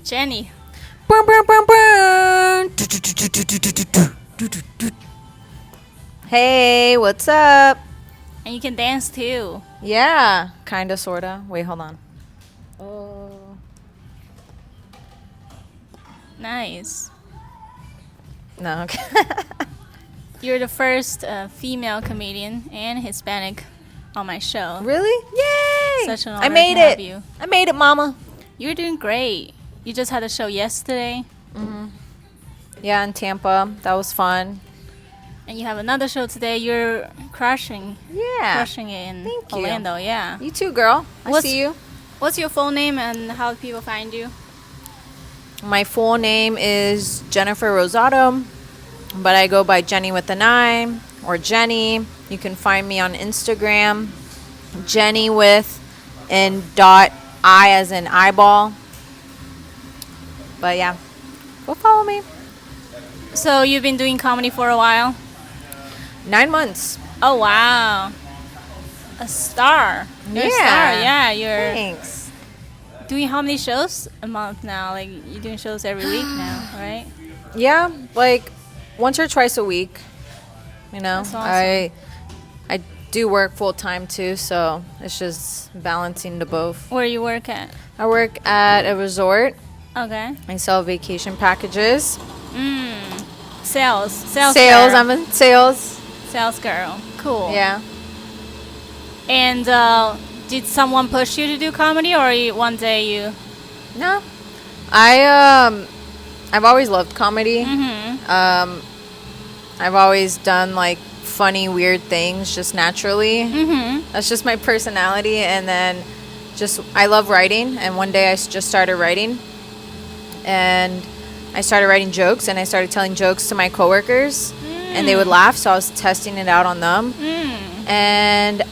Jenny. Boom, boom, boom, boom. Hey, what's up? And you can dance too. Yeah, kinda, sorta. Wait, hold on. Oh. Nice. No, okay. You're the first female comedian and Hispanic on my show. Really? Yay! Such an honor I made to have it. you. I made it, mama. You're doing great. You just had a show yesterday. Yeah, in Tampa. That was fun. And you have another show today. You're crushing it in Thank you. Orlando. Yeah. You too, girl. I see you. What's your full name and how do people find you? My full name is Jennifer Rosado, but I go by Jenny with an I or Jenny. You can find me on Instagram, Jenny with and dot I as in eyeball. But yeah, go follow me. So you've been doing comedy for a while? 9 months. Oh wow. A star. You're a Yeah. star. Yeah, you're Thanks. doing how many shows a month now? Like you're doing shows every week now, right? Yeah, like once or twice a week. You know, That's awesome. I do work full time too, so it's just balancing the both. Where you work at? I work at a resort. Okay. I sell vacation packages. Sales. Sales. Girl. I'm in sales. Sales girl. Cool. Yeah. And did someone push you to do comedy, or one day you? No. I've always loved comedy. I've always done like funny, weird things just naturally. That's just my personality. And then I love writing. And one day I just started writing. And I started writing jokes, and I started telling jokes to my coworkers, and they would laugh. So I was testing it out on them. And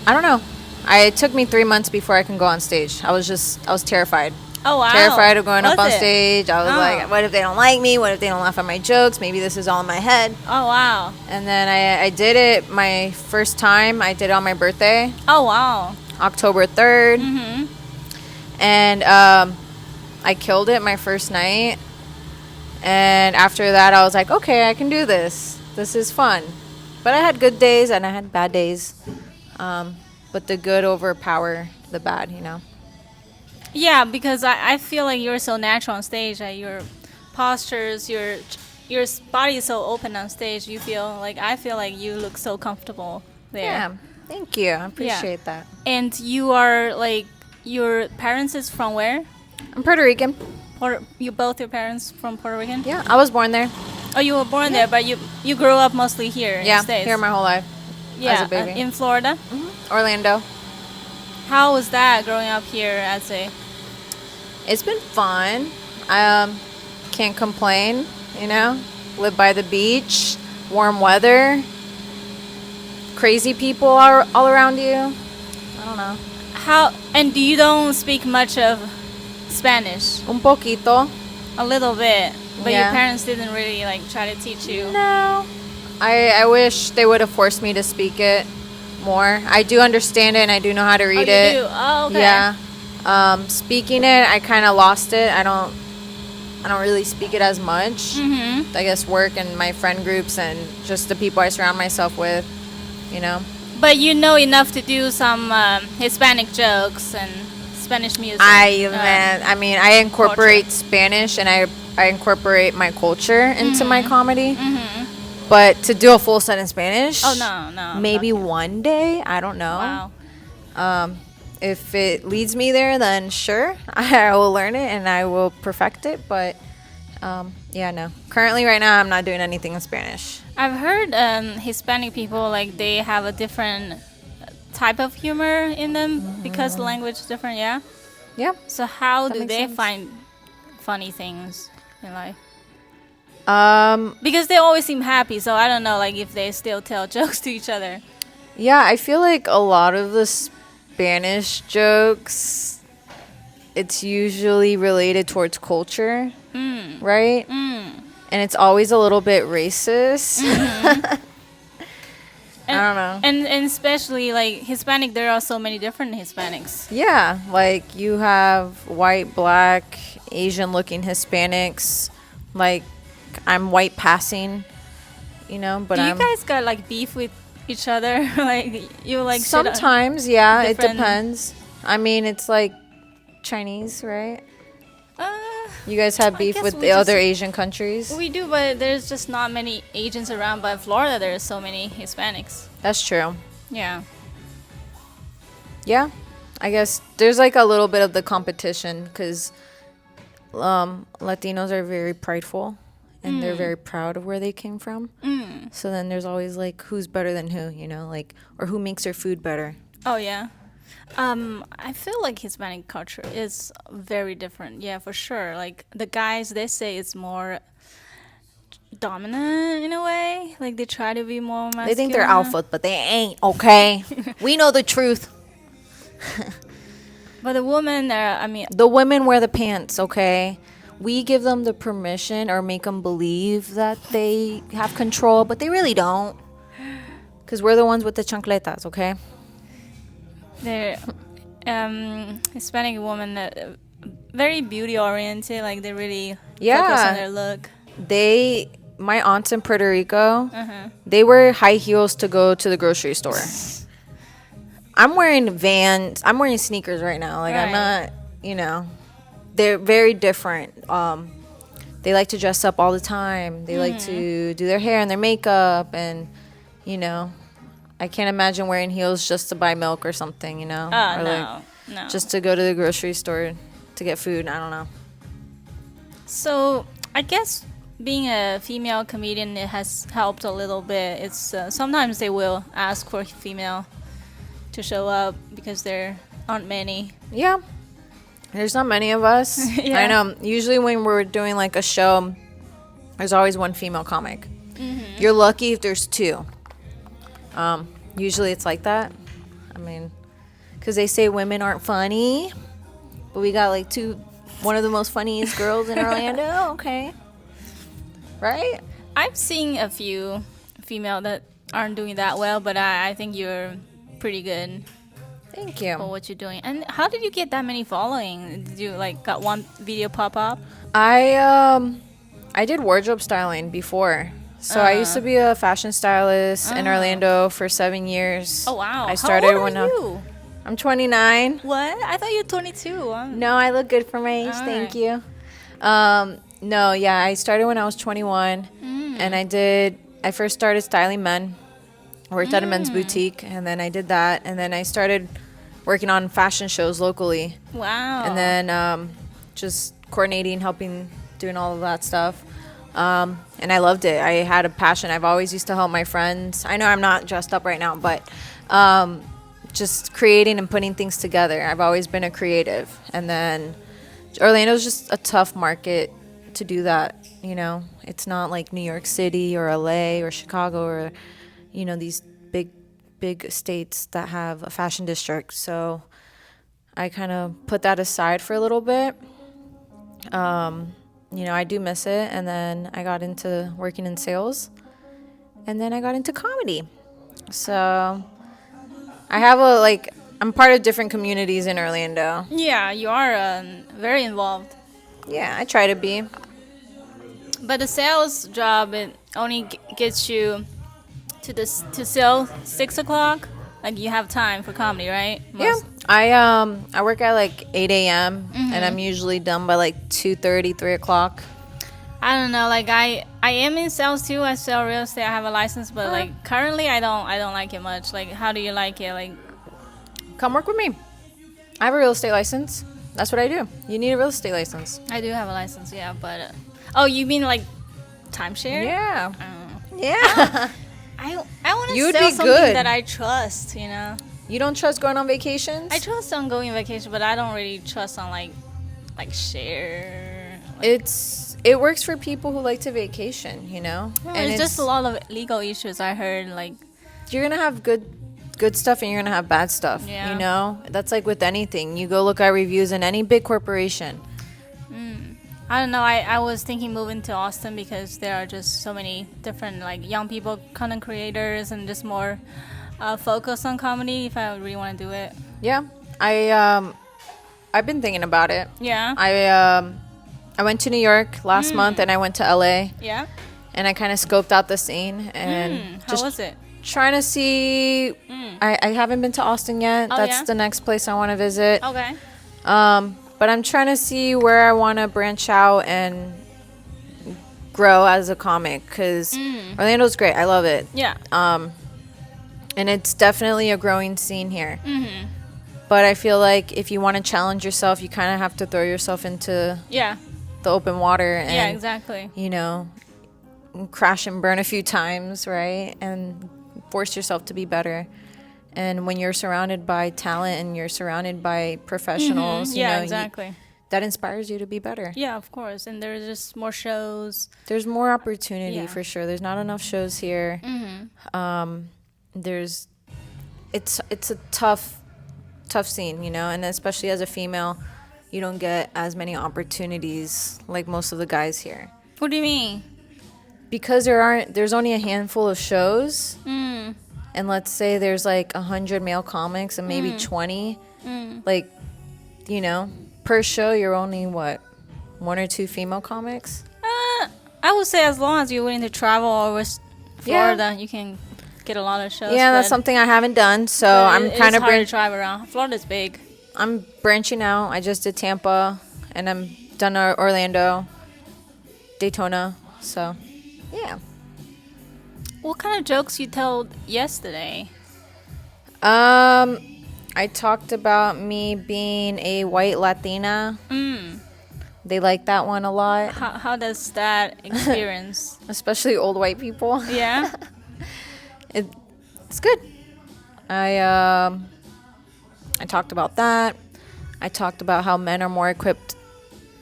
I don't know. It took me 3 months before I can go on stage. I was terrified. Oh wow. Terrified of going up on Was it? stage. I was Oh. like, what if they don't like me? What if they don't laugh at my jokes? Maybe this is all in my head. Oh wow. And then I did it my first time. I did it on my birthday, Oh wow. October 3rd. And I killed it my first night. And after that, I was like, okay, I can do this. This is fun. But I had good days and I had bad days. But the good overpower the bad, you know? Yeah, because I feel like you're so natural on stage. Like your postures, your body is so open on stage. I feel like you look so comfortable there. Yeah. Thank you. I appreciate that. And you are like, your parents is from where? I'm Puerto Rican. Both your parents from Puerto Rican? Yeah, I was born there. Oh, you were born there, but you grew up mostly here in Yeah, the States. here my whole life. Yeah, as a baby. in Florida. Orlando. How was that growing up here as a? It's been fun. Can't complain, you know. Live by the beach, warm weather, crazy people are all around you. I don't know. And you don't speak much of Spanish? Un poquito. A little bit, but your Yeah. parents didn't really like try to teach you. No. I wish they would have forced me to speak it more. I do understand it and I do know how to Oh, read you it. do? Oh, okay. Yeah. Speaking it, I kind of lost it. I don't really speak it as much. I guess work and my friend groups and just the people I surround myself with, you know. But you know enough to do some Hispanic jokes and Spanish music. I incorporate Spanish and I incorporate my culture into my comedy. But to do a full set in Spanish, Oh no. maybe Okay. one day. I don't know. Wow. If it leads me there, then sure, I will learn it and I will perfect it. But yeah, no. Currently, right now, I'm not doing anything in Spanish. I've heard Hispanic people like they have a different type of humor in them because the language is different. Yeah. Yeah. So how That do makes they sense. find funny things in life? Um, Because they always seem happy, so I don't know, like if they still tell jokes to each other. yeah, I feel like a lot of the Spanish jokes, it's usually related towards culture, right? And it's always a little bit racist. don't know. And especially like Hispanic, there are so many different Hispanics. Yeah, like you have white, black, Asian looking Hispanics. Like I'm white passing, but Do you I'm guys got like beef with each other? Like you like shit on- sometimes, yeah, it different- depends. I mean, it's like Chinese, right? Uh, You guys have I beef guess with we the just- other Asian countries? we do, but there's just not many Asians around. But in Florida, there's so many Hispanics. That's true. Yeah. Yeah, I guess there's like a little bit of the competition because Latinos are very prideful and they're very proud of where they came from. So then there's always like who's better than who, like, or who makes their food better. Oh yeah. I feel like Hispanic culture is very different. Yeah, for sure. Like the guys, they say it's more dominant in a way. Like they try to be more masculine. They think they're alpha, but they ain't, okay? We know the truth. But the women are, I mean, The women wear the pants, okay? We give them the permission or make them believe that they have control, but they really don't. Because we're the ones with the chancletas, okay? they're Hispanic women that very beauty oriented. Like they really focus on their look. My aunts in Puerto Rico, they wear high heels to go to the grocery store. I'm wearing Vans. I'm wearing sneakers right now. Like I'm Right. not, they're very different. They like to dress up all the time. They like to do their hair and their makeup, and I can't imagine wearing heels just to buy milk or something. Oh, or no, no. just to go to the grocery store to get food. I don't know. So I guess being a female comedian, it has helped a little bit. It's sometimes they will ask for female to show up because there aren't many. Yeah. There's not many of us. Yeah. I know. Usually when we're doing like a show, there's always one female comic. You're lucky if there's two. Usually it's like that. I mean, because they say women aren't funny, but we got like one of the most funniest girls in Orlando. Okay. Right? I've seen a few female that aren't doing that well, but I think you're pretty good Thank for you. what you're doing. And how did you get that many following? Did you like got one video pop up? I did wardrobe styling before. So I used to be a fashion stylist in Orlando for 7 years. Oh wow! I started how old when are you? I'm 29. What? I thought you were 22. No, I look good for my age. All Thank right. you. No, yeah, I started when I was 21, and I first started styling men. I worked at a men's boutique, and then I did that, and then I started working on fashion shows locally, Wow. and then just coordinating, helping, doing all of that stuff. And I loved it. I had a passion. I've always used to help my friends. I know I'm not dressed up right now, but just creating and putting things together. I've always been a creative. And then Orlando's just a tough market to do that, It's not like New York City or LA or Chicago or, these big states that have a fashion district. So I kind of put that aside for a little bit. I do miss it. And then I got into working in sales. And then I got into comedy. So I have I'm part of different communities in Orlando. Yeah, you are very involved. Yeah, I try to be. But the sales job, it only gets you to sell 6 o'clock. Like you have time for comedy, right? Yeah. I work at like 8 a.m. and I'm usually done by like 2:30, 3 o'clock. I don't know. Like I am in sales too. I sell real estate. I have a license, but like currently I don't like it much. Like how do you like it? Like Come work with me. I have a real estate license. That's what I do. You need a real estate license. I do have a license, yeah, but oh, you mean like timeshare? Yeah. Oh. Yeah. I want to You'd sell be something good. that I trust. You don't trust going on vacations? I trust on going on vacation, but I don't really trust on like share. Like, It works for people who like to vacation, and it's just a lot of legal issues. I heard like you're gonna have good stuff and you're gonna have bad stuff. Yeah. That's like with anything. You go look at reviews in any big corporation. I don't know. I was thinking moving to Austin because there are just so many different like young people content creators and just more focus on comedy if I really want to do it. Yeah, I've been thinking about it. Yeah. I went to New York last month and I went to LA. Yeah. And I kind of scoped out the scene and How was it? trying to see. I haven't been to Austin yet. Oh, That's yeah? the next place I want to visit. Okay. But I'm trying to see where I want to branch out and grow as a comic because Orlando's great. I love it. Yeah. And it's definitely a growing scene here. But I feel like if you want to challenge yourself, you kind of have to throw yourself into Yeah. the open water and, Yeah, exactly. you know, crash and burn a few times, right? And force yourself to be better. And when you're surrounded by talent and you're surrounded by professionals, you Yeah, know, exactly. that inspires you to be better. Yeah, of course. And there's just more shows. There's more opportunity Yeah. for sure. There's not enough shows here. There's it's a tough scene, you know, and especially as a female, you don't get as many opportunities like most of the guys here. What do you mean? Because there's only a handful of shows. And let's say there's like 100 male comics and maybe 20, like, you know, per show you're only what, 1 or 2 female comics? I would say as long as you're willing to travel over Florida, you can get a lot of shows. Yeah, that's something I haven't done, so but I'm kind of hard to drive around. Florida's big. I'm branching out. I just did Tampa and I'm done Orlando, Daytona, so yeah. What kind of jokes you told yesterday? I talked about me being a white Latina. They like that one a lot, How does that experience? especially old white people. Yeah. It's good. I talked about that. I talked about how men are more equipped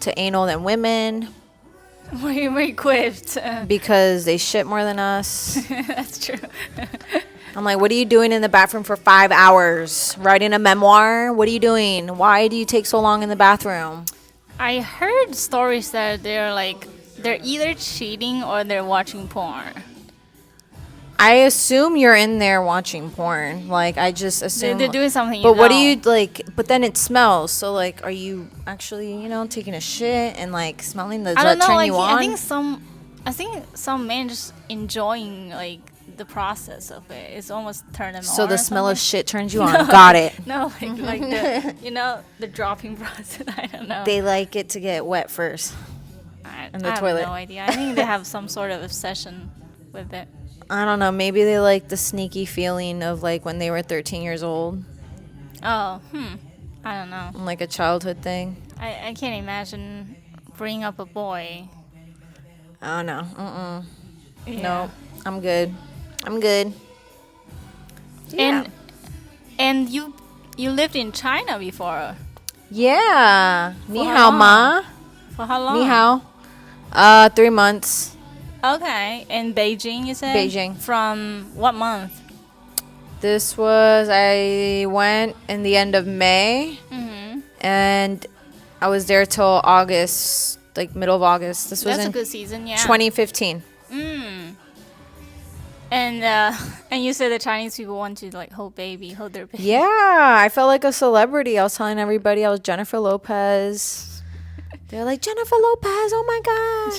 to anal than women We're equipped. because they shit more than us. That's true. I'm like, what are you doing in the bathroom for 5 hours? Writing a memoir? What are you doing? Why do you take so long in the bathroom? I heard stories that they're either cheating or they're watching porn. I assume you're in there watching porn. Like, I just assume. They're doing something. But what do you, like, but then it smells. So, like, are you actually, you know, taking a shit and, like, smelling? Does I that don't know. turn Like you on? I think some men just enjoying like the process of it. It's almost turn them on. So the or smell of something. shit turns you on. Got it. No, like the the dropping process. I don't know. They like it to get wet first. in the toilet. I have no idea. I think they have some sort of obsession with it. I don't know. Maybe they like the sneaky feeling of like when they were 13 years old. Oh, I don't know. Like a childhood thing. I can't imagine bringing up a boy. I don't know. Yeah. No, I'm good. I'm good. And you lived in China before. Yeah. Ni For how hao long? ma. For how long? Ni hao. 3 months. Okay. In Beijing, you said? Beijing. From what month? This was, I went in the end of May. Mm-hmm. And I was there till August, like middle of August. This was That's a in good season, yeah. 2015. And you said the Chinese people want to like hold their baby. Yeah, I felt like a celebrity. I was telling everybody I was Jennifer Lopez. They're like, Jennifer Lopez, oh my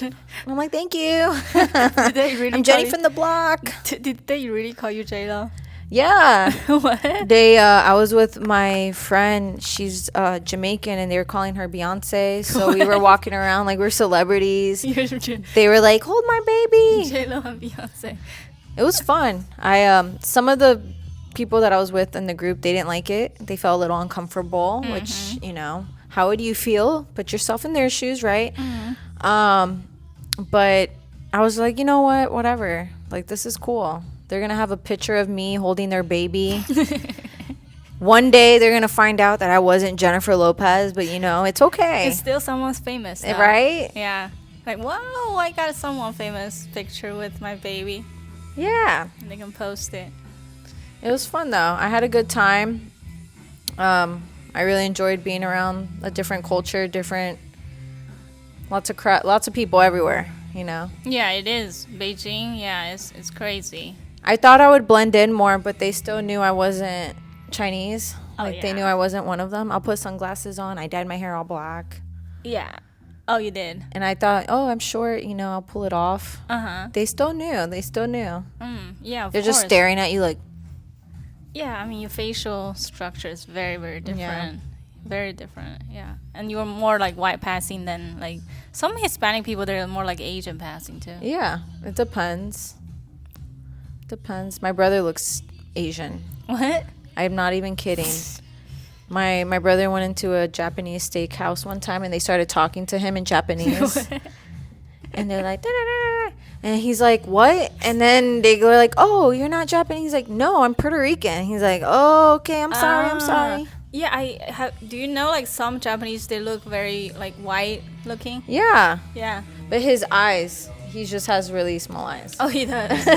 God. I'm like, thank you. Did they really I'm Jenny from the block. Did they really call you J-Lo? Yeah. What? I was with my friend. She's Jamaican, and they were calling her Beyonce. So we were walking around like we're celebrities. They were like, hold my baby. J-Lo and Beyonce. It was fun. Some of the people that I was with in the group, they didn't like it. They felt a little uncomfortable, which, you know, how would you feel? Put yourself in their shoes, right? But I was like, you know what? Whatever. Like, this is cool. They're going to have a picture of me holding their baby. One day they're going to find out that I wasn't Jennifer Lopez, but, you know, it's okay. It's still someone's famous, though. Right? Yeah. Like, whoa, I got someone famous picture with my baby. Yeah. And they can post it. It was fun, though. I had a good time. I really enjoyed being around a different culture, different lots of people everywhere, you know. Yeah, it is. Beijing, yeah, it's crazy. I thought I would blend in more, but they still knew I wasn't Chinese. Oh, Like, they yeah. knew I wasn't one of them. I'll put sunglasses on. I dyed my hair all black. Yeah. Oh, you did. And I thought, oh, I'm short, you know, I'll pull it off. Uh-huh. They still knew. They still knew. Yeah, of They're course. just staring at you like, Yeah, I mean, your facial structure is very, very different. Very different, yeah. And you're more like white passing than like some Hispanic people. They're more like Asian passing too. yeah, it depends. Depends. My brother looks Asian. What? I'm not even kidding. My brother went into a Japanese steakhouse one time and they started talking to him in Japanese. And they're like, da-da-da-da. And he's like, what? And then they go like, oh, you're not Japanese. He's like, no, I'm Puerto Rican. He's like, oh, okay, I'm sorry, I'm sorry. Yeah, I have. Do you know like some Japanese? They look very like white looking. Yeah, Yeah. but his eyes, he just has really small eyes. Oh, he does.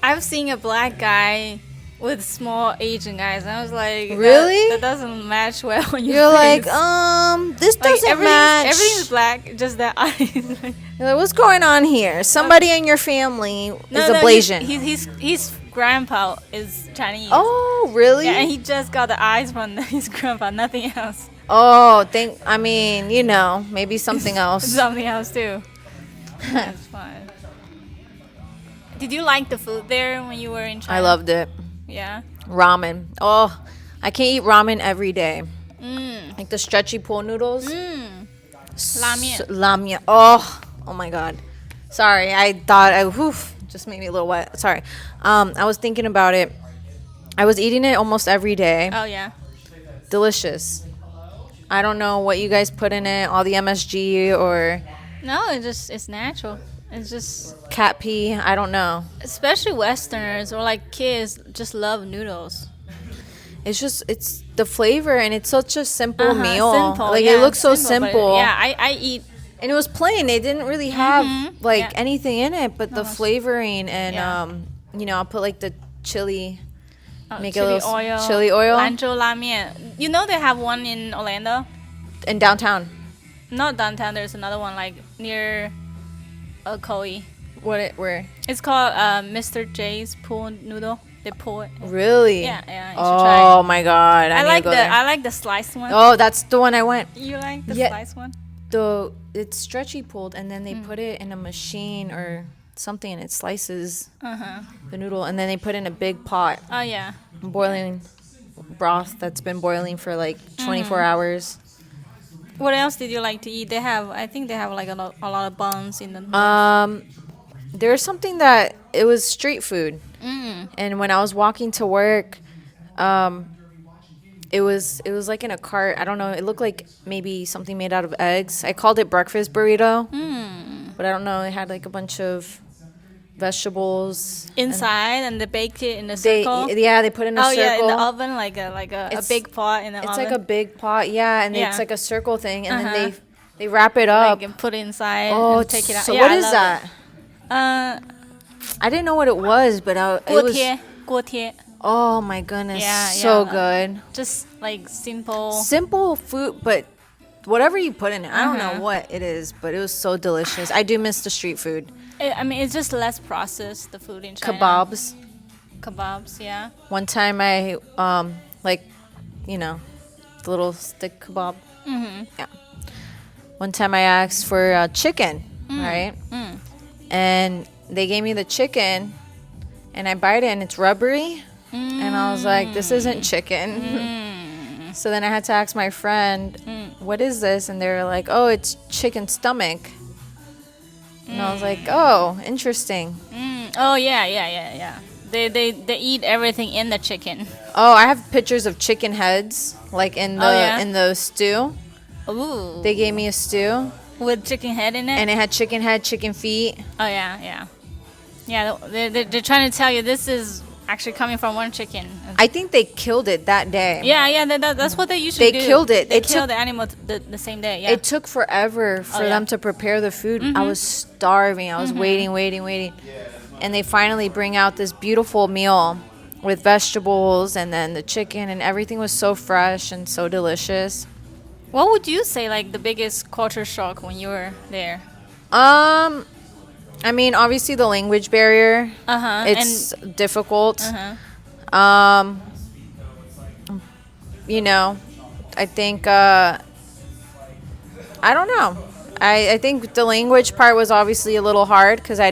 I've seen a black guy with small Asian guys, and I was like, Really? That doesn't match well on your You're face. like, this Like, doesn't match. everything's black, just that eyes. You're like, what's going on here? Somebody in your family is a No, Blasian. his grandpa is Chinese. Oh, really? Yeah, and he just got the eyes from his grandpa, nothing else. Oh, I mean, you know, maybe something else. Something else too. That's fine. Did you like the food there when you were in China? I loved it. Yeah. Ramen. Oh, I can't eat ramen every day. Like the stretchy pool noodles. Ramen. Lamia. Oh my God. Sorry, I thought just made me a little wet. Sorry. I was thinking about it. I was eating it almost every day. Oh yeah. Delicious. I don't know what you guys put in it, all the MSG or No, it's natural. It's just, cat pee. I don't know. especially Westerners or like kids just love noodles. It's the flavor and it's such a simple meal. Simple. Like Yeah, it looks so but simple. yeah, I eat. And it was plain. They didn't really have like Yeah. anything in it, but the flavoring and Yeah. you know, I'll put like the chili, make Chili a little oil. chili oil Lanzhou ramen. You know they have one in Orlando. in downtown. Not downtown. There's another one like near Koi. Where? It's called Mr. J's pool noodle. They pull it. Really? Yeah, you should try Oh it. my God! I need like to go there. I like the sliced one. Oh, that's the one I went. You like the Yeah. sliced one? It's stretchy pulled, and then they put it in a machine or something, and it slices the noodle, and then they put in a big pot, Oh yeah. boiling broth that's been boiling for like 24 hours. What else did you like to eat? I think they have like a lot of buns in the. There's something that it was street food, and when I was walking to work, it was like in a cart. I don't know. It looked like maybe something made out of eggs. I called it breakfast burrito, but I don't know. It had like a bunch of vegetables Inside and they baked it in a They circle. they put in a Oh circle. yeah, in the oven, like a It's- big pot in the It's oven. like a big pot, and Yeah. it's like a circle thing, and Uh-huh. then they wrap it up. like and put it inside Oh, and take it out. so Yeah, what I is love that? it. I didn't know what it was, but it was. 锅贴. Oh my goodness, Yeah, so yeah. good. Just like simple. Simple food, but whatever you put in it, I don't know Uh-huh. what it is, but it was so delicious. I do miss the street food. I mean, it's just less processed. The food in China. Kebabs. Yeah. One time I like, you know, the little stick kebab. Yeah. One time I asked for chicken, right? And they gave me the chicken, and I bite it, and it's rubbery. And I was like, this isn't chicken. So then I had to ask my friend, what is this? And they were like, oh, it's chicken stomach. And I was like, oh, interesting. Oh yeah. They eat everything in the chicken. Oh, I have pictures of chicken heads, like in the yeah? in the stew. Ooh. They gave me a stew, With chicken head in it. and it had chicken head, chicken feet. Oh yeah. Yeah, they're trying to tell you this is actually coming from one chicken. I think they killed it that day. Yeah, that's what they usually They do. killed it. They It kill took- the animal the same day. Yeah. It took forever for yeah. them to prepare the food. I was starving. I was waiting. And they finally bring out this beautiful meal with vegetables and then the chicken, and everything was so fresh and so delicious. What would you say like the biggest culture shock when you were there? I mean, obviously the language barrier. Uh huh. It's difficult. Uh huh. Um, you know, I think I don't know. I think the language part was obviously a little hard because I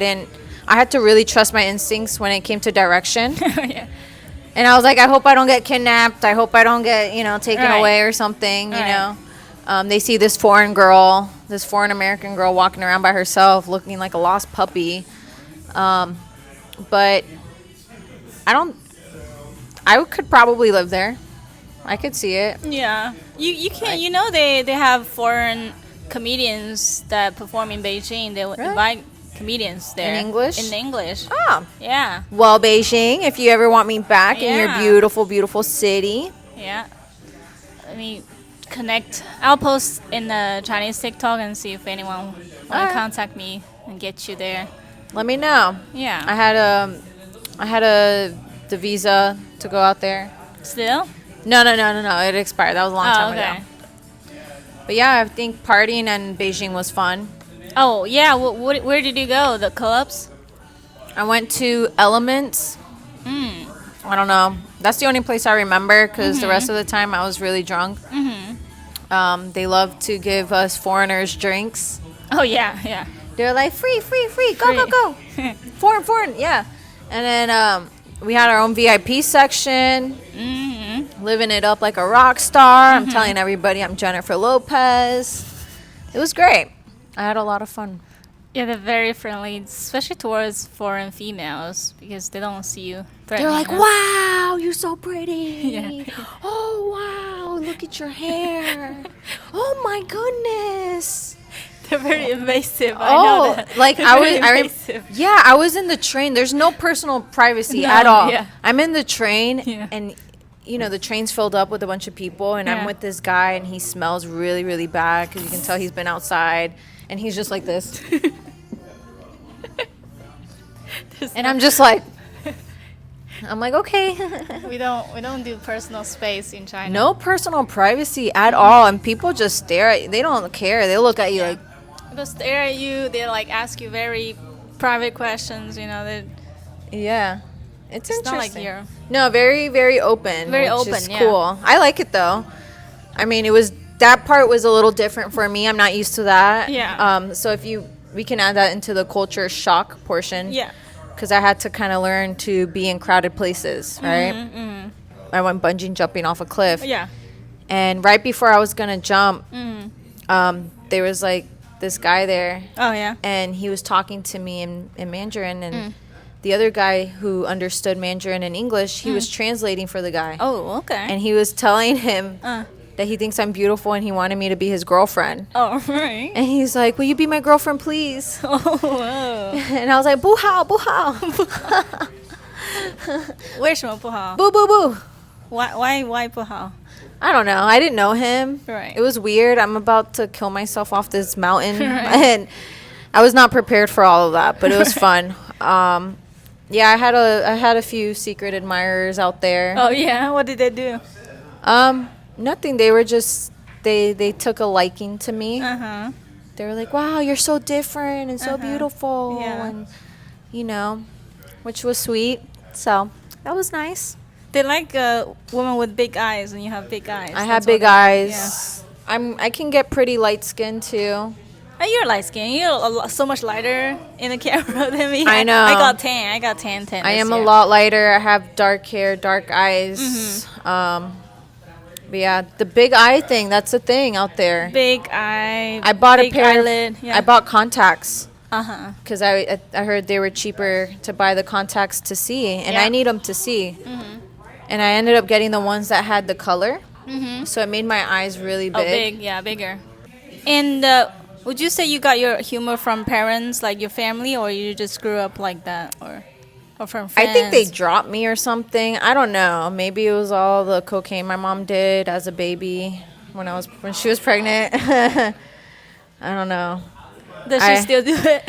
had to really trust my instincts when it came to direction. Yeah. And I was like, I hope I don't get kidnapped. I hope I don't get, taken Right. away or something, Right. know. They see this foreign girl, this foreign American girl walking around by herself looking like a lost puppy. But I could probably live there. I could see it. Yeah. You can they have foreign comedians that perform in Beijing. They Really? invite comedians there In English? In English. Oh. Yeah. Well, Beijing, if you ever want me back in your Yeah. beautiful, beautiful city. Yeah. Let me connect. I'll post in the Chinese TikTok and see if anyone want to Alright. contact me and get you there. Let me know. Yeah. I had the visa to go out there. Still? No. It expired. That was a long time okay. ago. But yeah, I think partying in Beijing was fun. Oh, yeah. Where did you go? The clubs? I went to Elements. Mm. I don't know. That's the only place I remember because the rest of the time I was really drunk. Mm-hmm. They love to give us foreigners drinks. Oh, yeah, yeah. They're like, free, go, Free. go, go. Foreign, yeah. And then we had our own VIP section, Mm-hmm. living it up like a rock star. I'm telling everybody I'm Jennifer Lopez. It was great. I had a lot of fun. Yeah, they're very friendly, especially towards foreign females because they don't see you They're threatening like, them. wow, you're so pretty. Yeah. Oh, wow, look at your hair. Oh, my goodness. They're very invasive. I know that. like They're I very was, invasive. I was in the train. There's no personal privacy No, at all. yeah. I'm in the train, Yeah. and the train's filled up with a bunch of people, and Yeah. I'm with this guy, and he smells really, really bad because you can tell he's been outside, and he's just like this, and I'm just like, okay. we don't do personal space in China. No personal privacy at all, and people just stare at you. They don't care. They look at you like, They'll stare at you. They like ask you very private questions. They yeah. It's not like interesting. here. No, very, very open. Very which open, is yeah. cool. I like it though. I mean, that part was a little different for me. I'm not used to that. Yeah. So we can add that into the culture shock portion. Yeah. Because I had to kind of learn to be in crowded places, right? Mm-hmm. I went bungee jumping off a cliff. Yeah. And right before I was gonna jump, Mm-hmm. there was like this guy there, Oh yeah. and he was talking to me in Mandarin, and the other guy who understood Mandarin and English, he was translating for the guy. Oh okay. And he was telling him Uh. that he thinks I'm beautiful and he wanted me to be his girlfriend. Oh right. And he's like, will you be my girlfriend, please? Oh whoa. And I was like, boo hao, boo hao. 为什么不好 Boo, boo, boo. Why 不好 I don't know. I didn't know him. Right. It was weird. I'm about to kill myself off this mountain. Right. And I was not prepared for all of that, but it was fun. Yeah, I had a few secret admirers out there. Oh yeah. What did they do? Nothing. They were just they took a liking to me. Uh-huh. They were like, "Wow, you're so different and so beautiful," Yeah. and which was sweet. So that was nice. They like a woman with big eyes, and you have big eyes. I have That's what big eyes. I can get pretty light skin too. Oh, you're light skin. You're so much lighter in the camera than me. I know. I got tan. I got tan. I am this a year. lot lighter. I have dark hair, dark eyes. But yeah, the big eye thing, that's the thing out there. Big eye. I bought big a pair eyelid. of, I bought contacts Uh-huh. because I heard they were cheaper to buy the contacts to see, and Yeah. I need them to see. And I ended up getting the ones that had the color, so it made my eyes really big. Oh, big. Yeah, bigger. And would you say you got your humor from parents, like your family, or you just grew up like that, or from friends? I think they dropped me or something. I don't know. Maybe it was all the cocaine my mom did as a baby when she was pregnant. I don't know. Does she still do it?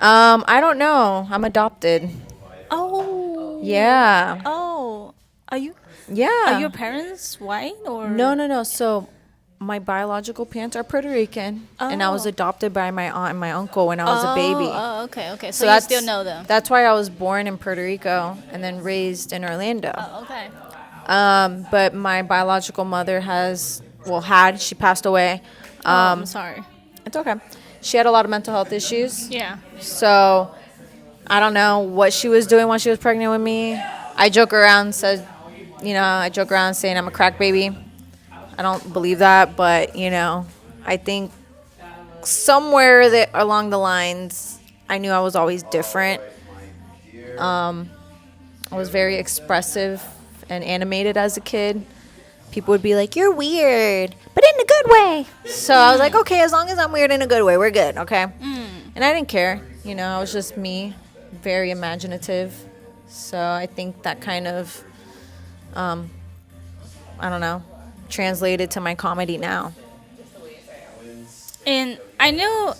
I don't know. I'm adopted. Oh. Yeah. Oh. Are Yeah. your parents white or No. So my biological parents are Puerto Rican, and I was Oh. adopted by my aunt and my uncle when I was a baby. Oh, okay, okay. So, you that's still know them. That's why I was born in Puerto Rico and then raised in Orlando. Oh, okay. But my biological mother she passed away. I'm sorry. It's okay. She had a lot of mental health issues. Yeah. So I don't know what she was doing when she was pregnant with me. I joke around saying I'm a crack baby. I don't believe that, but I think somewhere along the lines, I knew I was always different. I was very expressive and animated as a kid. People would be like, "You're weird, but in a good way." So I was like, "Okay, as long as I'm weird in a good way, we're good." Okay. And I didn't care. I was just me, very imaginative. So I think that kind of, I don't know, translated to my comedy now. And I know,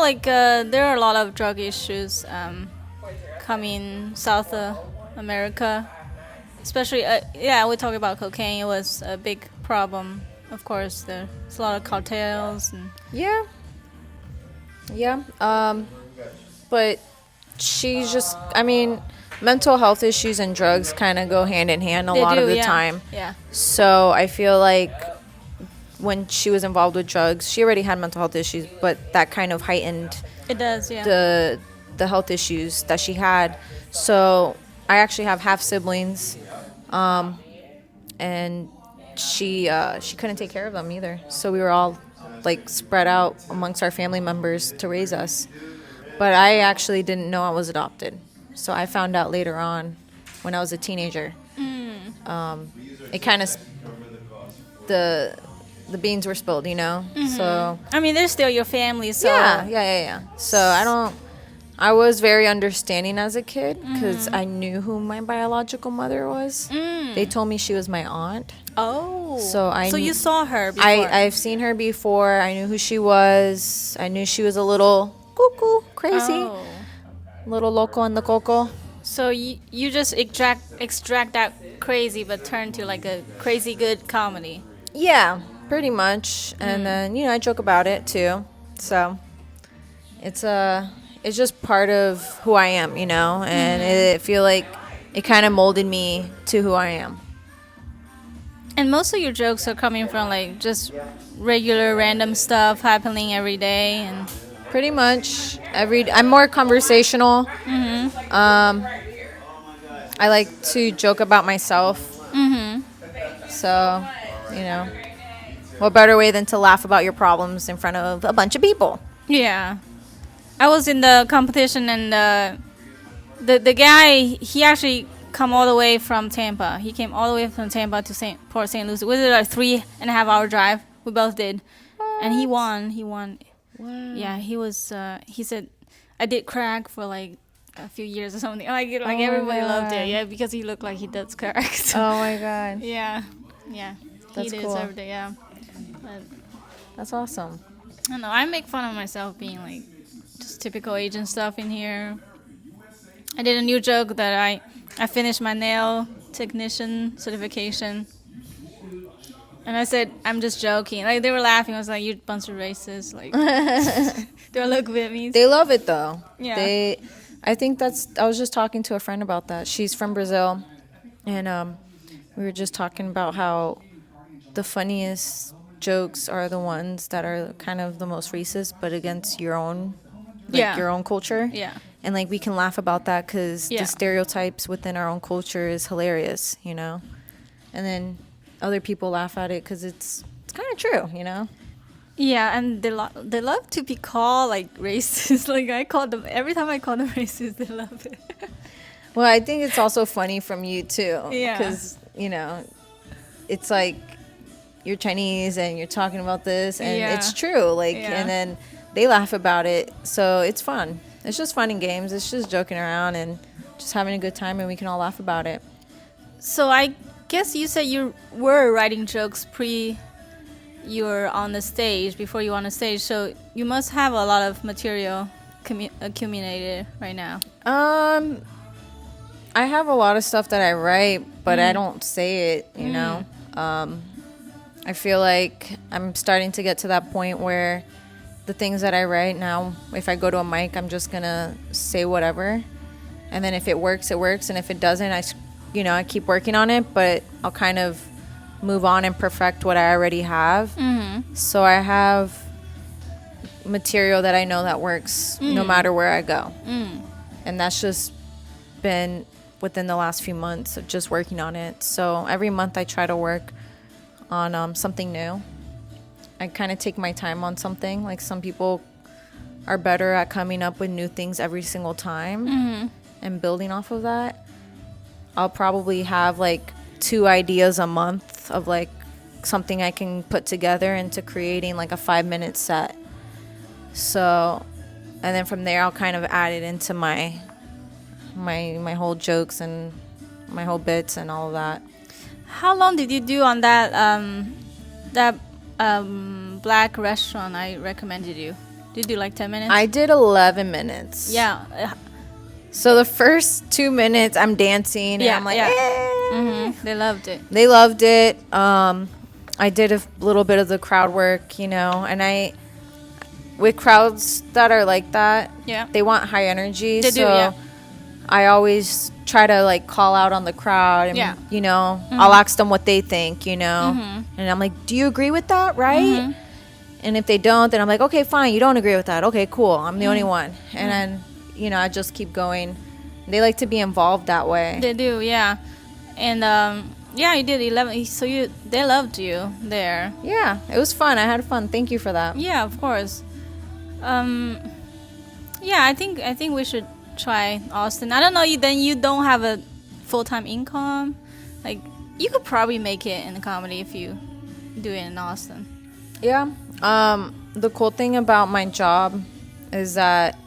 like there are a lot of drug issues coming South America, especially. We talk about cocaine. It was a big problem. Of course, there's a lot of cartels and Yeah. But she's just, mental health issues and drugs kind of go hand in hand a lot of the time. Yeah. So I feel like when she was involved with drugs, she already had mental health issues, but that kind of heightened It does. Yeah. the health issues that she had. So I actually have half siblings, and she couldn't take care of them either. So we were all like spread out amongst our family members to raise us. But I actually didn't know I was adopted. So I found out later on when I was a teenager. It kind of the beans were spilled, So I mean, they're still your family, so yeah. So I was very understanding as a kid because I knew who my biological mother was. They told me she was my aunt. Oh. So you saw her before. I've seen her before. I knew who she was. I knew she was a little cuckoo, crazy, Oh. little loco in the coco. So you just extract that crazy, but turn to like a crazy good comedy. Yeah, pretty much. And then I joke about it too. So it's just part of who I am, and I feel like it kind of molded me to who I am. And most of your jokes are coming from like just regular random stuff happening every day, and Pretty much I'm more conversational. I like to joke about myself. So, what better way than to laugh about your problems in front of a bunch of people? yeah. I was in the competition, and the guy, he actually come all the way from Tampa. He came all the way from Tampa to Port St. Lucie. We did a 3.5 hour drive. We both did, and he won. Wow. Yeah, he was. He said, "I did crack for like a few years or something." Like everybody loved it. Yeah, because he looked like he does crack. So, Oh my god. yeah. That's he cool. does every day. Yeah, but That's awesome. I don't know. I make fun of myself being like just typical Asian stuff in here. I did a new joke that I finished my nail technician certification. And I said, I'm just joking. Like, they were laughing. I was like, you bunch of racists. Like, don't look at me. They love it though. Yeah. I think I was just talking to a friend about that. She's from Brazil, and we were just talking about how the funniest jokes are the ones that are kind of the most racist, but against your own, your own culture. Yeah. And like we can laugh about that because Yeah. the stereotypes within our own culture is hilarious, And then other people laugh at it because it's kind of true, Yeah, and they love to be called like racist. Like I call them every time I call them racist, they love it. Well, I think it's also funny from you too, Yeah. because it's like you're Chinese and you're talking about this, and Yeah. it's true. Like, Yeah. and then they laugh about it, so it's fun. It's just fun and games. It's just joking around and just having a good time, and we can all laugh about it. So I guess you said you were writing jokes you were on the stage, before you were on the stage. So you must have a lot of material accumulated right now. I have a lot of stuff that I write, but I don't say it, I feel like I'm starting to get to that point where the things that I write now, if I go to a mic, I'm just gonna say whatever, and then if it works, it works, and if it doesn't, I keep working on it, but I'll kind of move on and perfect what I already have. So I have material that I know that works no matter where I go, and that's just been within the last few months of just working on it. So every month I try to work on something new. I kind of take my time on something. Like some people are better at coming up with new things every single time and building off of that. I'll probably have like 2 ideas a month of like something I can put together into creating like a 5-minute set. So, and then from there I'll kind of add it into my whole jokes and my whole bits and all of that. How long did you do on that black restaurant I recommended you? Did you do like 10 minutes? I did 11 minutes. Yeah. So the first 2 minutes I'm dancing and I'm like, They loved it. They loved it. I did a little bit of the crowd work, and with crowds that are like that, they want high energy. They do, yeah. I always try to like call out on the crowd and, I'll ask them what they think, and I'm like, do you agree with that? Right. And if they don't, then I'm like, okay, fine. You don't agree with that. Okay, cool. I'm the only one. And then, I just keep going. They like to be involved that way. They do. Yeah. And, you did 11. So they loved you there. Yeah, it was fun. I had fun. Thank you for that. Yeah, of course. I think we should try Austin. I don't know. Then you don't have a full-time income. Like you could probably make it in the comedy if you do it in Austin. Yeah. The cool thing about my job is that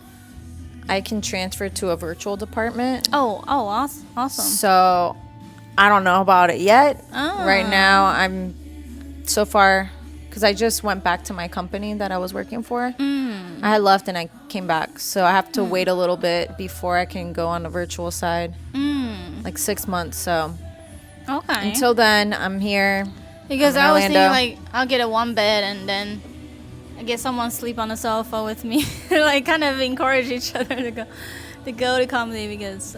I can transfer to a virtual department. Oh, awesome. So I don't know about it yet. Right now, I'm so far because I just went back to my company that I was working for. I had left and I came back, so I have to wait a little bit before I can go on the virtual side. Like 6 months. So okay. Until then, I'm here. Because I was thinking like I'll get a 1 bed and then I get someone sleep on the sofa with me. Like kind of encourage each other to go to comedy because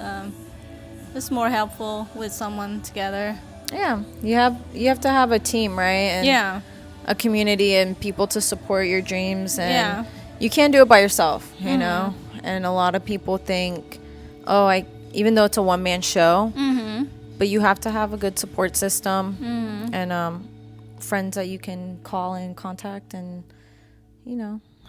it's more helpful with someone together. Yeah, you have to have a team, right? And a community and people to support your dreams, and you can't do it by yourself, you know. And a lot of people think, even though it's a one-man show, but you have to have a good support system and friends that you can call and contact and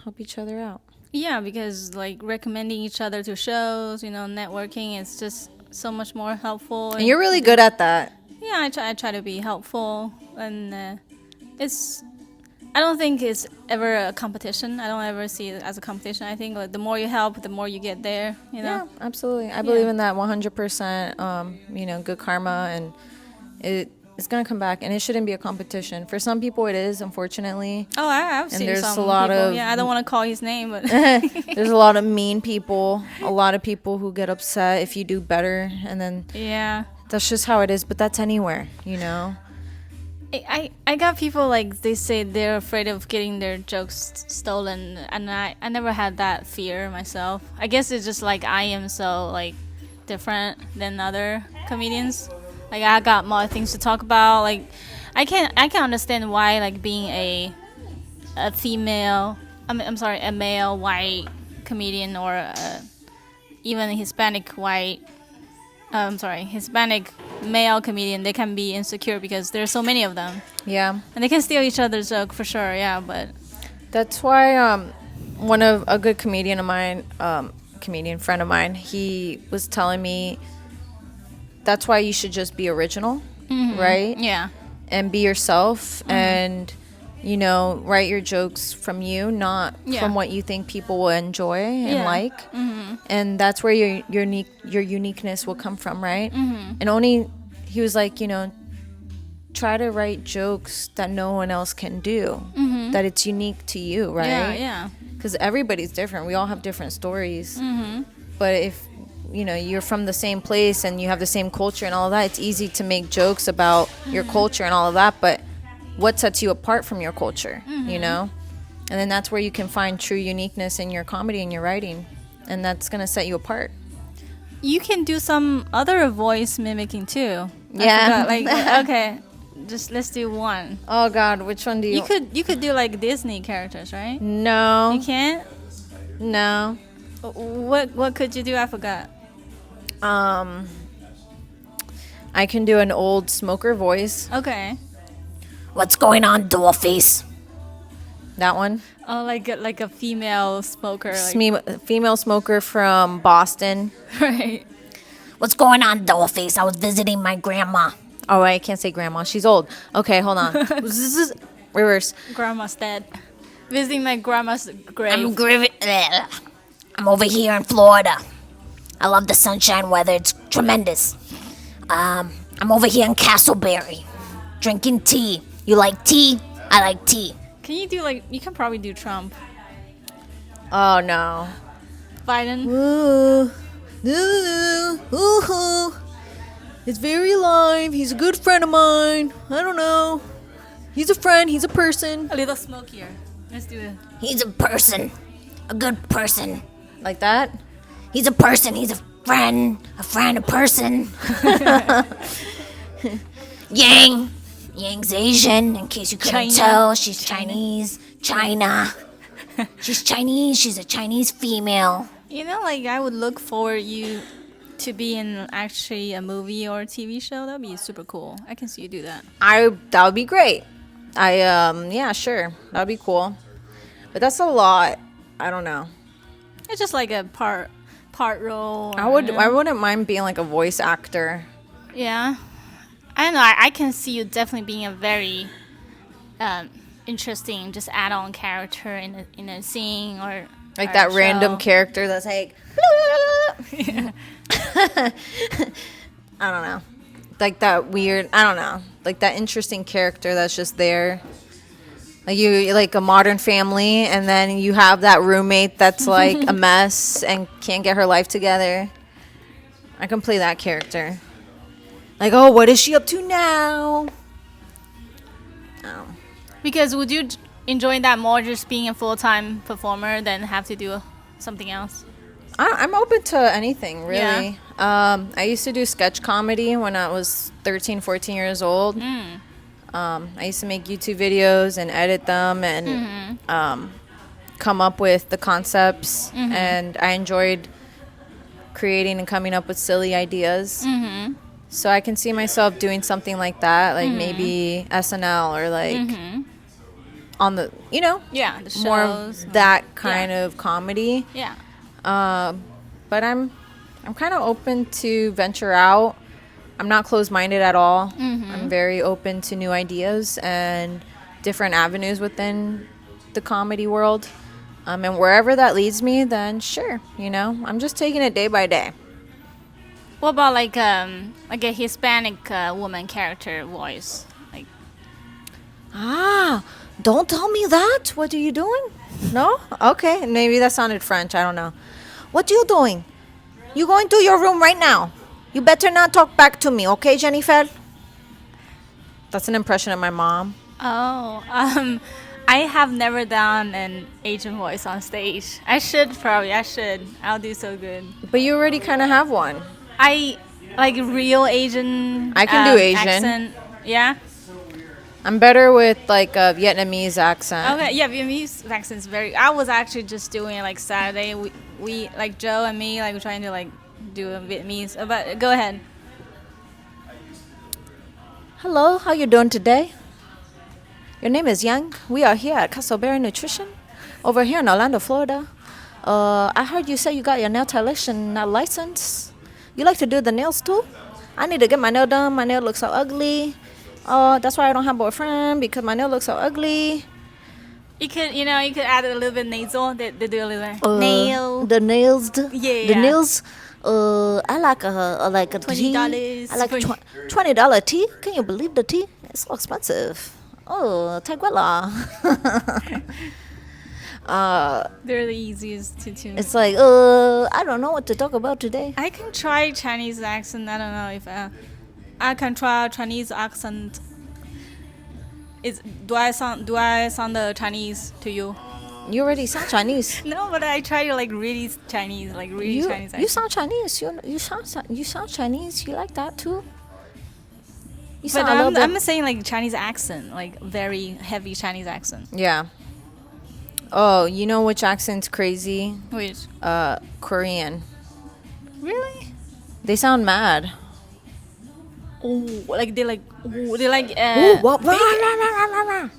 help each other out. Yeah, because like recommending each other to shows, networking is just so much more helpful. And you're really good at that. Yeah, I try to be helpful, and I don't think it's ever a competition. I don't ever see it as a competition. I think like the more you help, the more you get there. Yeah, absolutely. I believe in that 100%. Good karma, and it's gonna come back, and it shouldn't be a competition. For some people, it is, unfortunately. Oh, I've seen there's some a lot people. of I don't want to call his name, but there's a lot of mean people. A lot of people who get upset if you do better, and then that's just how it is. But that's anywhere, I got people like they say they're afraid of getting their jokes stolen, and I never had that fear myself. I guess it's just like I am so like different than other comedians. Like I got more things to talk about. Like I can understand why like being a female, a male white comedian or even a Hispanic Hispanic male comedian, they can be insecure because there's so many of them. Yeah. And they can steal each other's joke for sure, yeah, but that's why a good comedian of mine, comedian friend of mine, he was telling me that's why you should just be original, right? Yeah. And be yourself and write your jokes from you, not from what you think people will enjoy and like. And that's where your uniqueness will come from, right? And he was like, try to write jokes that no one else can do, that it's unique to you, right? Yeah. Because everybody's different. We all have different stories. But if you're from the same place and you have the same culture and all of that, it's easy to make jokes about your culture and all of that, but what sets you apart from your culture, you know? And then that's where you can find true uniqueness in your comedy and your writing. And that's going to set you apart. You can do some other voice mimicking too. Yeah. I forgot, okay, just let's do one. Oh God, which one do you? You could do like Disney characters, right? No. You can't. No. What could you do? I forgot. I can do an old smoker voice. Okay. What's going on, dollface? That one. Oh, like a female smoker. Like, Female smoker from Boston. right. What's going on, dollface? I was visiting my grandma. Oh, I can't say grandma. She's old. Okay, hold on. Reverse. Grandma's dead. Visiting my grandma's grave. I'm over here in Florida. I love the sunshine weather. It's tremendous. I'm over here in Castleberry, drinking tea. You like tea? I like tea. Can you do like? You can probably do Trump. Oh no. Biden. Ooh. It's very alive. He's a good friend of mine. I don't know. He's a friend. He's a person. A little smokier. Let's do it. He's a person. A good person. Like that? He's a person. He's a friend. A person. Yang's Asian, in case you couldn't tell. She's Chinese. China. She's Chinese. She's a Chinese female. You know, like I would look forward you to be in actually a movie or a TV show. That'd be super cool. I can see you do that. That would be great. Yeah, sure. That'd be cool. But that's a lot. I don't know. It's just like a part role. I wouldn't mind being like a voice actor. Yeah. I don't know. I can see you definitely being a very interesting, just add-on character in a scene or Like or that a random show. character that's like, I don't know. Like that weird, I don't know. Like that interesting character that's just there. Like you like a Modern Family, and then you have that roommate that's like a mess and can't get her life together. I can play that character. Like, oh, what is she up to now? Oh. Because would you enjoy that more, just being a full-time performer, than have to do something else? I'm open to anything, really. I used to do sketch comedy when I was 13, 14 years old. I used to make YouTube videos and edit them and come up with the concepts. And I enjoyed creating and coming up with silly ideas. So I can see myself doing something like that, like maybe SNL or like on the, you know, The shows. more of that kind of comedy. Yeah. But I'm kind of open to venture out. I'm not closed-minded at all. I'm very open to new ideas and different avenues within the comedy world. And wherever that leads me, then sure, you know, I'm just taking it day by day. What about like a Hispanic woman character voice? Like, Don't tell me that. What are you doing? No? Okay, maybe that sounded French. I don't know. What are you doing? You going to your room right now. You better not talk back to me, okay, Jennifer? That's an impression of my mom. oh, I have never done an Asian voice on stage. I should. I'll do so good. But you already kind of have one. I like real Asian. I can do Asian. accent. Yeah. I'm better with like a Vietnamese accent. Okay. Yeah, Vietnamese accent's very. I was actually just doing it like Saturday. We like Joe and me like we're trying to like do a Vietnamese. But go ahead. Hello, how you doing today? Your name is Yang. We are here at Castleberry Nutrition, over here in Orlando, Florida. I heard you say you got your nail technician license. You like to do the nails too? I need to get my nail done. My nail looks so ugly. That's why I don't have a boyfriend, because my nail looks so ugly. You could add a little bit nasal. They do a little nail. The nails. Yeah. The nails. I like a tea. $20. I like $20 tea. Can you believe the tea? It's so expensive. Oh, Taguela. They're the easiest to tune. It's like, I don't know what to talk about today. I can try Chinese accent. I don't know if I can try Chinese accent. Do I sound the Chinese to you? You already sound Chinese. No, but I try to like really Chinese, like really You Chinese. you sound Chinese. You sound Chinese. You like that too? You But sound a little bit. I'm saying like Chinese accent, like very heavy Chinese accent. Yeah. Oh, you know which accent's crazy? Which Korean. really? They sound mad. Oh, like they like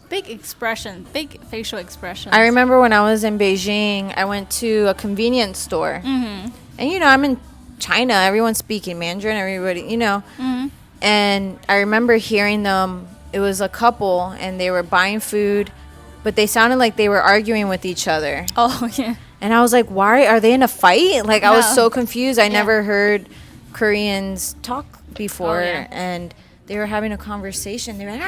big expression, big facial expression. I remember when I was in Beijing, I went to a convenience store. Mm-hmm. And, you know, I'm in China. Everyone's speaking Mandarin, everybody, you know. Mm-hmm. And I remember hearing them. It was a couple, and they were buying food, but they sounded like they were arguing with each other. Oh yeah. And I was like, why? Are they in a fight? Like, I was No. so confused. I Yeah. never heard Koreans talk before. Oh, yeah. And they were having a conversation. They were like,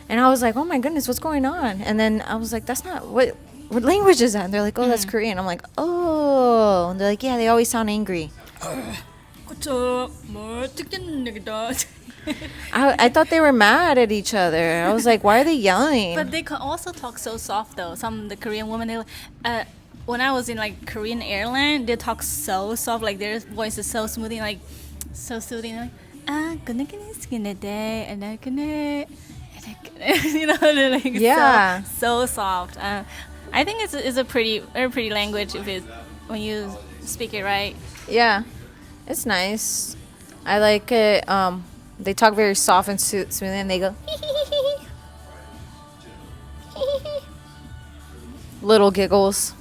and I was like, oh my goodness, what's going on? And then I was like, that's not, what language is that? And they're like, oh, that's Korean. I'm like, oh. And they're like, yeah, they always sound angry. I thought they were mad at each other. I was like, why are they yelling? But they can also talk so soft though. Some the Korean women, they when I was in like Korean airline, they talk so soft, like their voice is so smoothing, like so soothing, like gonna get skin day and then gonna you know, they're like Yeah. so soft. I think it's a very pretty language if it when you speak it right. Yeah, it's nice. I like it. They talk very soft and smooth, and they go little giggles.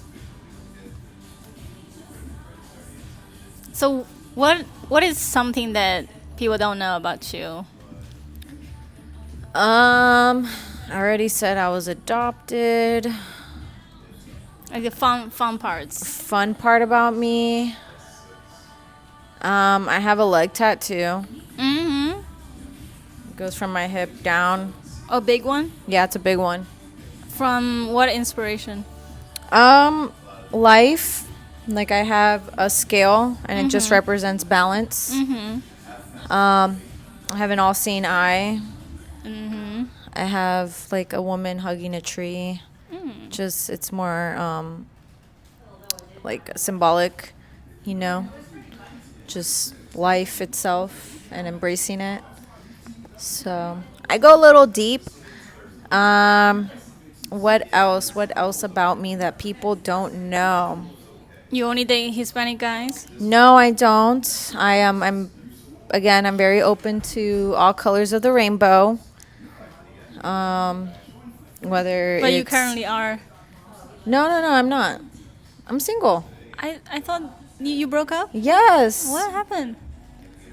So what is something that people don't know about you? I already said I was adopted. Like the fun parts. Fun part about me. I have a leg tattoo. Mm-hmm. It goes from my hip down. A big one? Yeah, it's a big one. From what inspiration? Life. Like I have a scale, and it just represents balance. Mm-hmm. I have an all-seeing eye. Mm-hmm. I have like a woman hugging a tree. Just it's more like symbolic, you know. Just life itself and embracing it. So I go a little deep. What else? What else about me that people don't know? You only date Hispanic guys? No, I don't. I'm very open to all colors of the rainbow. Whether But you it's- currently are. No, I'm not. I'm single. I thought you broke up? Yes. What happened?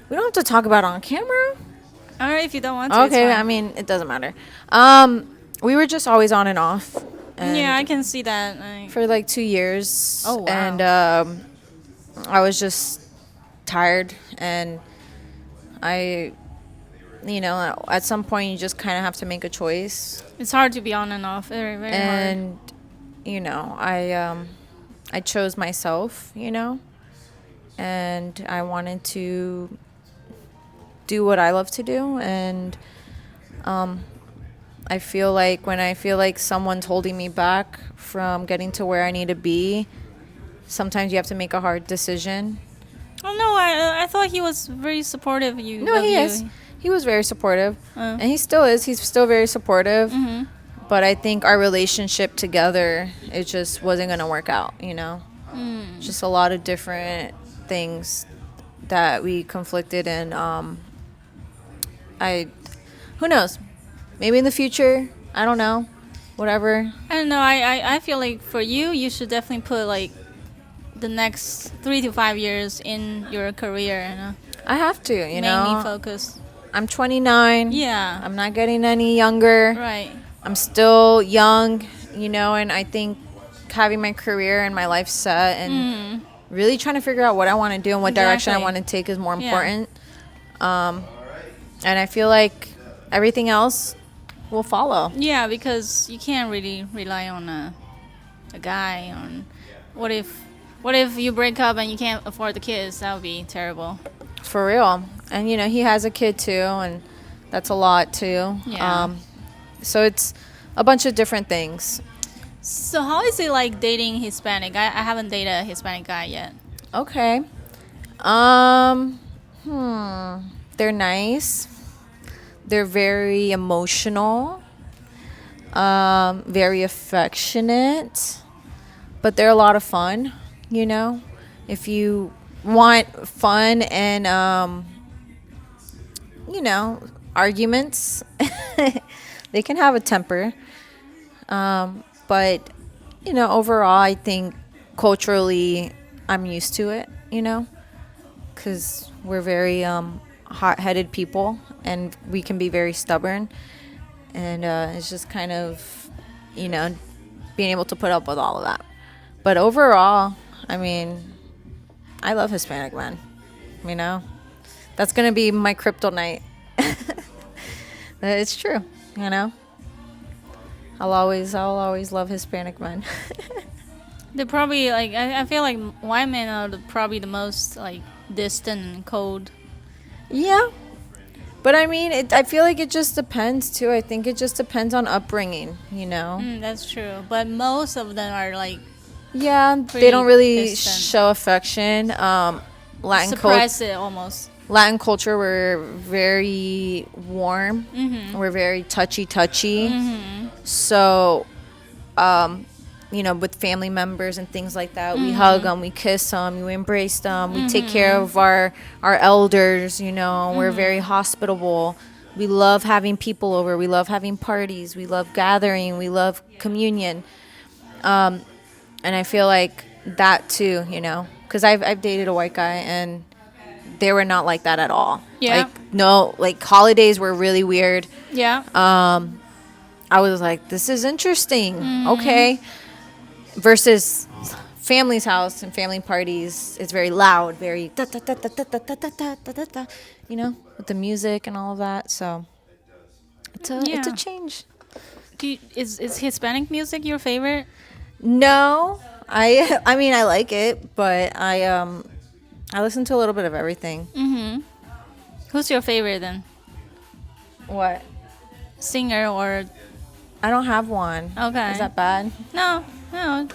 We don't have to talk about it on camera. Alright, if you don't want to. Okay, it's I fine. mean, it doesn't matter. We were just always on and off. And Yeah, I can see that. Like, for like 2 years. Oh, wow. And I was just tired, and at some point you just kind of have to make a choice. it's hard to be on and off. Very, very hard. And I chose myself, and I wanted to do what I love to do. And I feel like when I feel like someone's holding me back from getting to where I need to be, sometimes you have to make a hard decision. Oh no, I thought he was very supportive. No, he is. He was very supportive, Oh. and he still is. He's still very supportive. Mhm. But I think our relationship together, it just wasn't going to work out, Just a lot of different things that we conflicted in. Who knows? Maybe in the future, I don't know. Whatever. I don't know. I feel like for you, you should definitely put like the next 3 to 5 years in your career. I have to, Mainly focus. I'm 29. Yeah. I'm not getting any younger. Right. I'm still young, and I think having my career and my life set and really trying to figure out what I want to do and what direction I Exactly. want to take is more Yeah. important. And I feel like everything else will follow. Yeah, because you can't really rely on a guy. On what if you break up and you can't afford the kids? That would be terrible. For real. And, he has a kid too, and That's a lot too. Yeah. So it's a bunch of different things. So how is it like dating Hispanic? I haven't dated a Hispanic guy yet. Okay. They're nice. They're very emotional. Very affectionate. But they're a lot of fun, you know? If you want fun and, you know, arguments, they can have a temper. But, you know, overall, I think culturally, I'm used to it, you know? Because we're very hot-headed people, and we can be very stubborn. And it's just kind of, you know, being able to put up with all of that. But overall, I mean, I love Hispanic men, you know? That's going to be my kryptonite. It's true, you know? I'll always love Hispanic men. They're probably like I feel like white men are probably the most like distant and cold. Yeah. But I mean, I feel like it just depends too. I think it just depends on upbringing, you know? That's true. But most of them are like Yeah, they pretty don't really distant. show affection. Suppress it almost. Latin culture, we're very warm. We're very touchy. So, you know, with family members and things like that, we hug them, we kiss them, we embrace them, we take care of our elders. You know, we're very hospitable. We love having people over. We love having parties. We love gathering. We love communion. And I feel like that too, you know, because I've dated a white guy and they were not like that at all. Yeah. Like, no, like holidays were really weird. Yeah. I was like, this is interesting. Okay. Versus family's house and family parties, it's very loud, very da da da da da da da da da da da, you know, with the music and all of that. So it's a change. Is Hispanic music your favorite? No, I mean I like it, but I listen to a little bit of everything. Who's your favorite then? What? Singer or I don't have one. Okay. Is that bad? no? I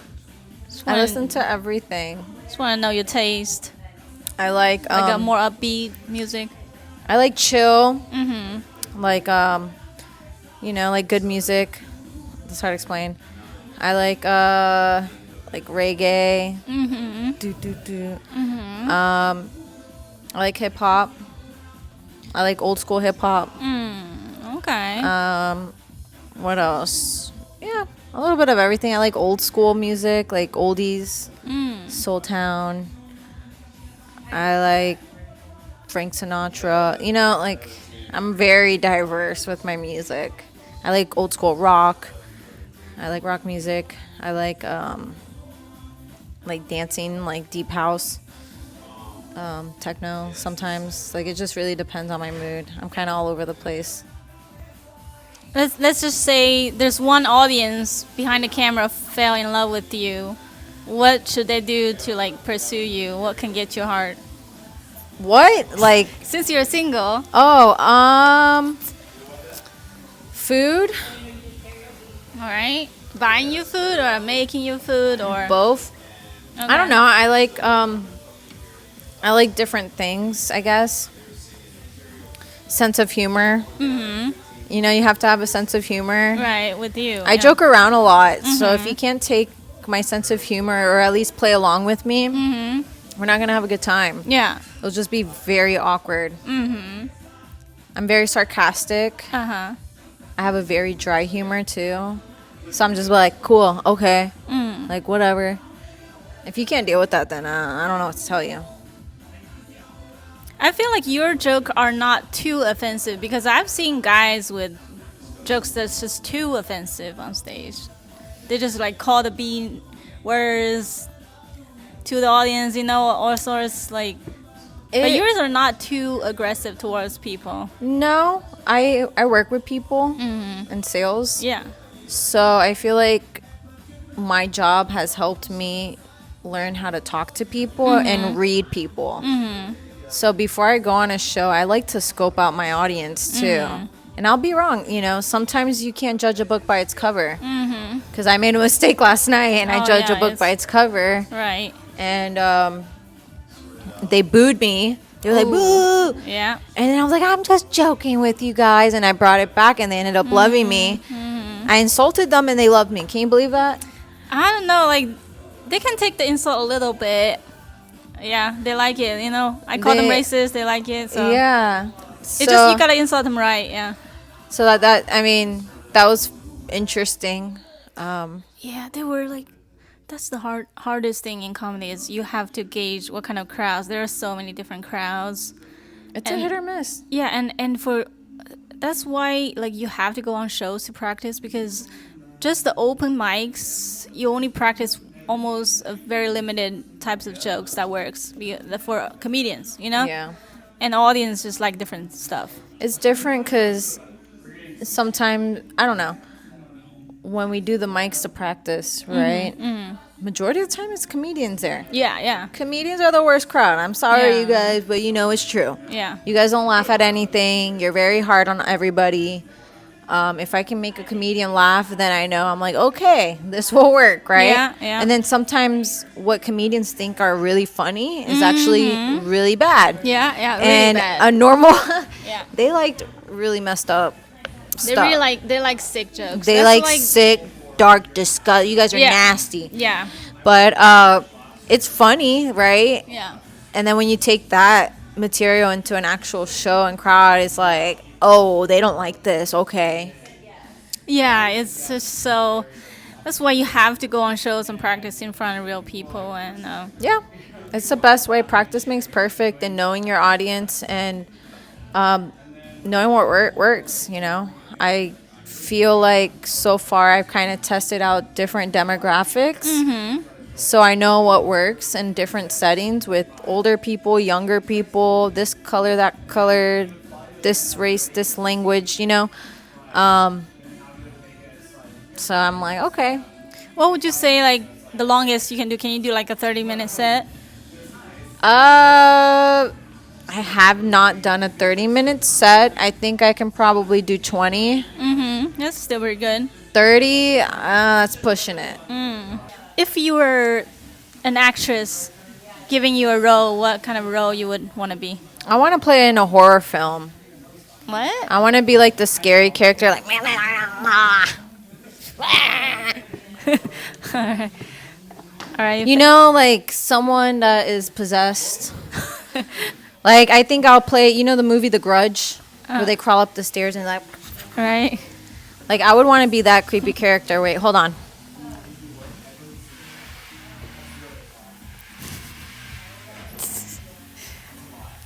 listen to everything. Just want to know your taste. I like Like a more upbeat music. I like chill. Like you know, like good music. It's hard to explain. I like reggae. I like hip hop. I like old school hip hop. Okay. What else? Yeah, a little bit of everything. I like old school music, like oldies, Soul Town. I like Frank Sinatra. You know, like I'm very diverse with my music. I like old school rock. I like rock music. I like dancing, like deep house, techno sometimes. Like it just really depends on my mood. I'm kind of all over the place. Let's just say there's one audience behind the camera fell in love with you. What should they do to like pursue you? What can get your heart? What? Like Since you're single. Food? All right. Buying you food or making you food or Both. Okay. I don't know. I like different things, I guess. Sense of humor. You know, you have to have a sense of humor. Right, with you. I joke around a lot, so if you can't take my sense of humor or at least play along with me, we're not gonna have a good time. Yeah. It'll just be very awkward. I'm very sarcastic. Uh-huh. I have a very dry humor too, so I'm just like, cool, okay, like whatever. If you can't deal with that, then I don't know what to tell you. I feel like your jokes are not too offensive because I've seen guys with jokes that's just too offensive on stage. They just like call the B words to the audience, you know, all sorts like. But yours are not too aggressive towards people. No, I work with people in sales. Yeah. So I feel like my job has helped me learn how to talk to people and read people. So before I go on a show, I like to scope out my audience too. And I'll be wrong, sometimes you can't judge a book by its cover. Because I made a mistake last night and I judged a book by its cover. Right. And they booed me. They were like, boo! Yeah. And then I was like, I'm just joking with you guys. And I brought it back and they ended up loving me. I insulted them and they loved me. Can you believe that? I don't know, like, they can take the insult a little bit. Yeah, they like it, I call them racist, they like it, so. Yeah. It's just, you gotta insult them right, yeah. So that was interesting. Yeah, they were like, that's the hardest thing in comedy is you have to gauge what kind of crowds. There are so many different crowds. It's a hit or miss. Yeah, and that's why like you have to go on shows to practice, because just the open mics, you only practice almost a very limited types of jokes that works for comedians, Yeah. And audience just like different stuff. It's different because sometimes, I don't know, when we do the mics to practice, right? Majority of the time it's comedians there. Yeah. Comedians are the worst crowd. I'm sorry, Yeah. you guys, but it's true. Yeah. You guys don't laugh at anything. You're very hard on everybody. If I can make a comedian laugh, then I know I'm like, okay, this will work, right? Yeah. And then sometimes what comedians think are really funny is actually really bad. Yeah, really and bad. a normal, Yeah. they liked really messed up They stuff. really like sick jokes. They That's like sick, dark, disgust. You guys are Yeah. nasty. Yeah. But it's funny, right? Yeah. And then when you take that material into an actual show and crowd, it's like, oh, they don't like this. Okay. Yeah, it's just so. That's why you have to go on shows and practice in front of real people, and Yeah. It's the best way. Practice makes perfect, and knowing your audience and knowing what works, I feel like so far I've kind of tested out different demographics. So I know what works in different settings with older people, younger people, this color, that color, this race, this language, So I'm like, okay. what would you say like the longest you can do? Can you do like a 30-minute set? I have not done a 30-minute set. I think I can probably do 20. That's still very good. 30, that's pushing it. If you were an actress giving you a role, what kind of role you would want to be? I want to play in a horror film. What? I want to be like the scary character, like, All right. like someone that is possessed. Like, I think I'll play, the movie The Grudge, where they crawl up the stairs and Right. like, I would want to be that creepy character. Wait, hold on.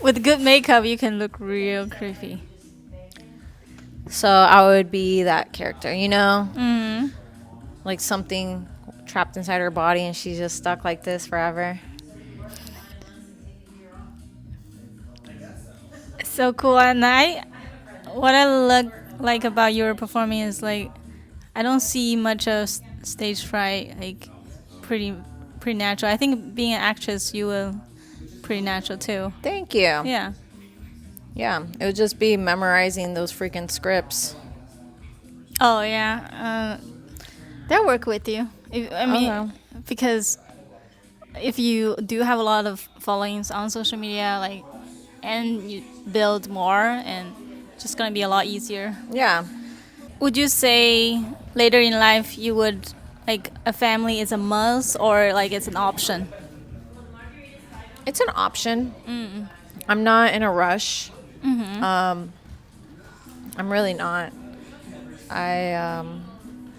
With good makeup, you can look real creepy. So I would be that character, Mm-hmm. Like something trapped inside her body and she's just stuck like this forever. So cool. And what I like about your performing is like, I don't see much of stage fright. Like, pretty natural. I think being an actress, you will pretty natural too. Thank you. Yeah. Yeah, it would just be memorizing those freaking scripts. Oh yeah. They'll work with you. Okay. Because if you do have a lot of followings on social media, like, and you build more, and just gonna be a lot easier. Yeah. Would you say later in life you would like a family is a must, or like it's an option? It's an option. I'm not in a rush. I'm really not.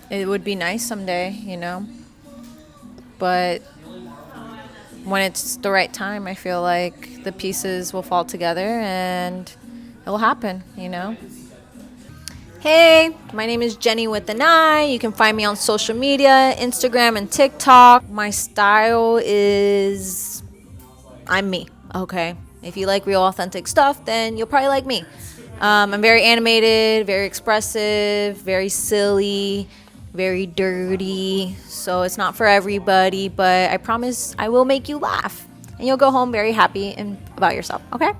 It would be nice someday, but when it's the right time, I feel like the pieces will fall together and it will happen, Hey, my name is Jenny with an I. You can find me on social media, Instagram and TikTok. My style is, I'm me, okay? If you like real authentic stuff, then you'll probably like me. I'm very animated, very expressive, very silly, very dirty. So it's not for everybody, but I promise I will make you laugh. and you'll go home very happy and about yourself. Okay?